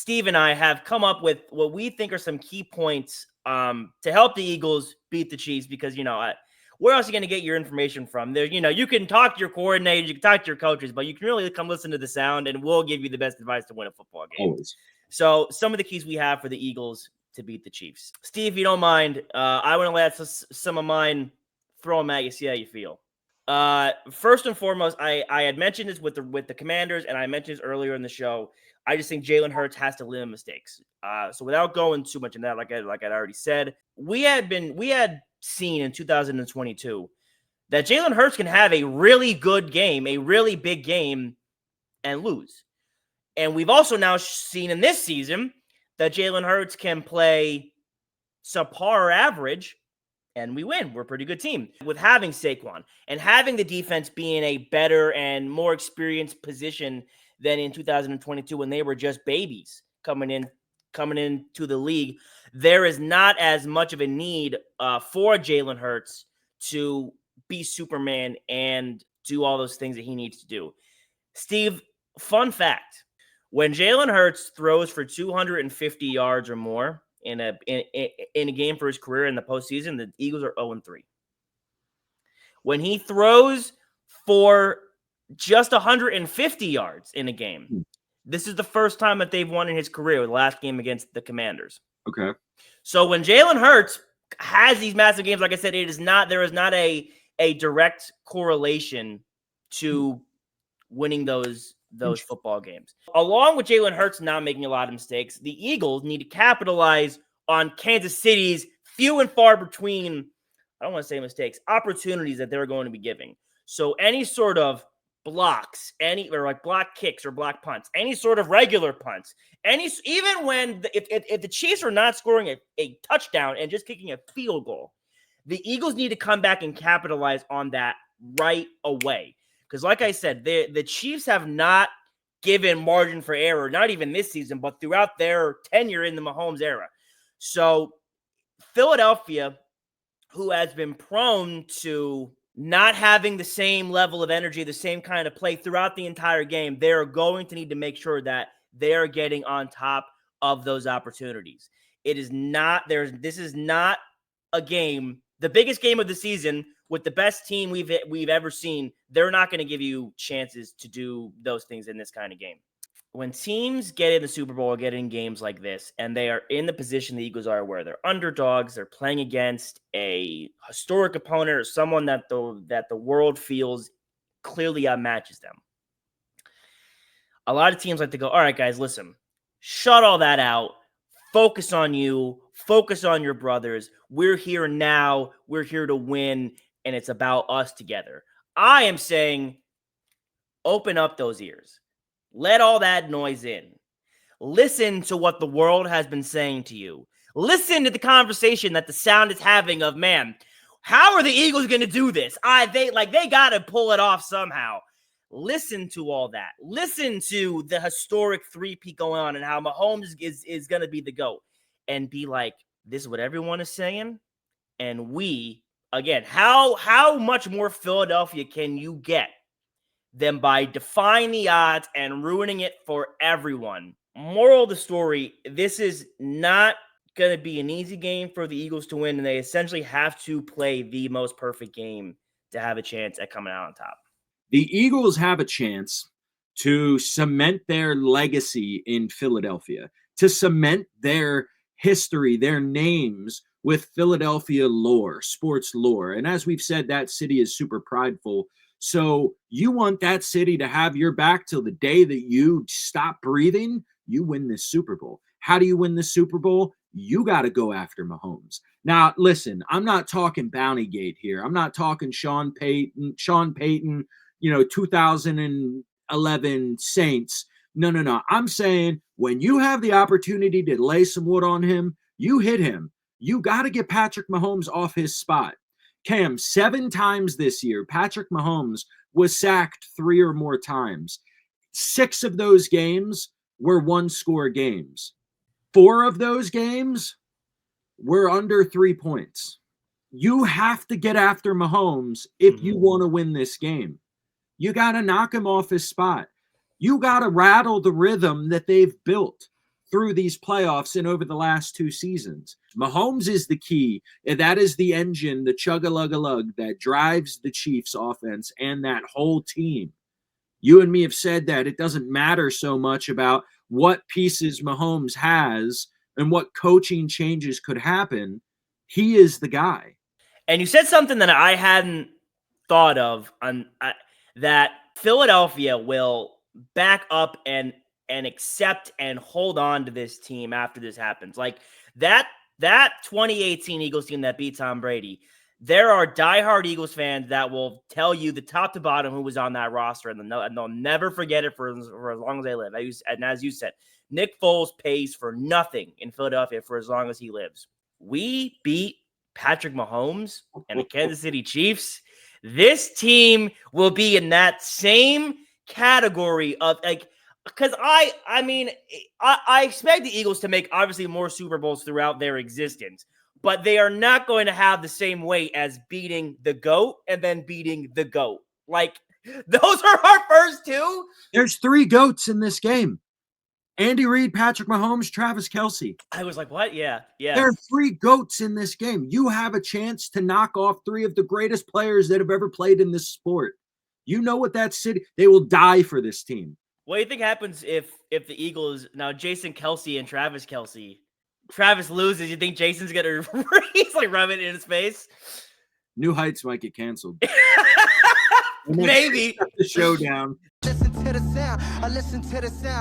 Steve and I have come up with what we think are some key points to help the Eagles beat the Chiefs, because, where else are you going to get your information from? There, you can talk to your coordinators, you can talk to your coaches, but you can really come listen to the sound, and we'll give you the best advice to win a football game. Always. So some of the keys we have for the Eagles to beat the Chiefs. Steve, if you don't mind, I want to let some of mine throw them at you, see how you feel. First and foremost, I had mentioned this with the Commanders, and I mentioned this earlier in the show. I just think Jalen Hurts has to limit mistakes. So without going too much in that, like I'd already said, we had seen in 2022 that Jalen Hurts can have a really good game, a really big game, and lose. And we've also now seen in this season that Jalen Hurts can play subpar or average, and we win. We're a pretty good team. With having Saquon and having the defense be in a better and more experienced position than in 2022 when they were just babies coming into the league, there is not as much of a need for Jalen Hurts to be Superman and do all those things that he needs to do. Steve, fun fact. When Jalen Hurts throws for 250 yards or more in a game for his career in the postseason, the Eagles are 0-3. When he throws for just 150 yards in a game, this is the first time that they've won in his career, the last game against the Commanders. Okay. So when Jalen Hurts has these massive games, like I said, there is not a direct correlation to winning those football games. Along with Jalen Hurts not making a lot of mistakes, the Eagles need to capitalize on Kansas City's few and far between, I don't want to say mistakes, opportunities that they're going to be giving. So any sort of blocks, or like block kicks or block punts, any sort of regular punts, even when if the Chiefs are not scoring a touchdown and just kicking a field goal, the Eagles need to come back and capitalize on that right away. Because like I said, the Chiefs have not given margin for error, not even this season, but throughout their tenure in the Mahomes era. So Philadelphia, who has been prone to not having the same level of energy, the same kind of play throughout the entire game, they're going to need to make sure that they're getting on top of those opportunities. This is not a game, the biggest game of the season with the best team we've ever seen. They're not going to give you chances to do those things in this kind of game. When teams get in the Super Bowl, get in games like this, and they are in the position the Eagles are, where they're underdogs, they're playing against a historic opponent or someone that the world feels clearly outmatches them. A lot of teams like to go, all right, guys, listen, shut all that out. Focus on you. Focus on your brothers. We're here now. We're here to win, and it's about us together. I am saying, open up those ears. Let all that noise in. Listen to what the world has been saying to you. Listen to the conversation that the sound is having of, man, how are the Eagles going to do this? They got to pull it off somehow. Listen to all that. Listen to the historic three-peat going on and how Mahomes is going to be the GOAT. And be like, this is what everyone is saying. And we, again, how much more Philadelphia can you get than by defying the odds and ruining it for everyone? Moral of the story, this is not going to be an easy game for the Eagles to win, and they essentially have to play the most perfect game to have a chance at coming out on top. The Eagles have a chance to cement their legacy in Philadelphia, to cement their history, their names with Philadelphia lore, sports lore. And as we've said, that city is super prideful. So you want that city to have your back till the day that you stop breathing, you win this Super Bowl. How do you win the Super Bowl? You got to go after Mahomes. Now, listen, I'm not talking Bountygate here. I'm not talking Sean Payton, 2011 Saints. No. I'm saying when you have the opportunity to lay some wood on him, you hit him. You got to get Patrick Mahomes off his spot. Cam, 7 times this year, Patrick Mahomes was sacked 3 or more times. 6 of those games were one-score games. 4 of those games were under 3 points. You have to get after Mahomes if you want to win this game. You got to knock him off his spot. You got to rattle the rhythm that they've built through these playoffs and over the last 2 seasons. Mahomes is the key, and that is the engine, the chug-a-lug-a-lug that drives the Chiefs offense and that whole team. You and me have said that it doesn't matter so much about what pieces Mahomes has and what coaching changes could happen. He is the guy. And you said something that I hadn't thought of, that Philadelphia will back up and accept and hold on to this team after this happens. Like that 2018 Eagles team that beat Tom Brady, there are diehard Eagles fans that will tell you the top to bottom who was on that roster, and they'll never forget it for as long as they live. And as you said, Nick Foles pays for nothing in Philadelphia for as long as he lives. We beat Patrick Mahomes and the Kansas City Chiefs. This team will be in that same category of like, because I expect the Eagles to make obviously more Super Bowls throughout their existence, but they are not going to have the same weight as beating the GOAT and then beating the GOAT. Like, those are our first two. There's 3 GOATs in this game. Andy Reid, Patrick Mahomes, Travis Kelce. I was like, what? Yeah. There are 3 GOATs in this game. You have a chance to knock off 3 of the greatest players that have ever played in this sport. You know what that city, they will die for this team. What do you think happens if the Eagles, now Jason Kelce and Travis Kelce, Travis loses, you think Jason's going to he's like rub it in his face? New Heights might get canceled. Maybe. The showdown. Listen to the sound. I listen to the sound.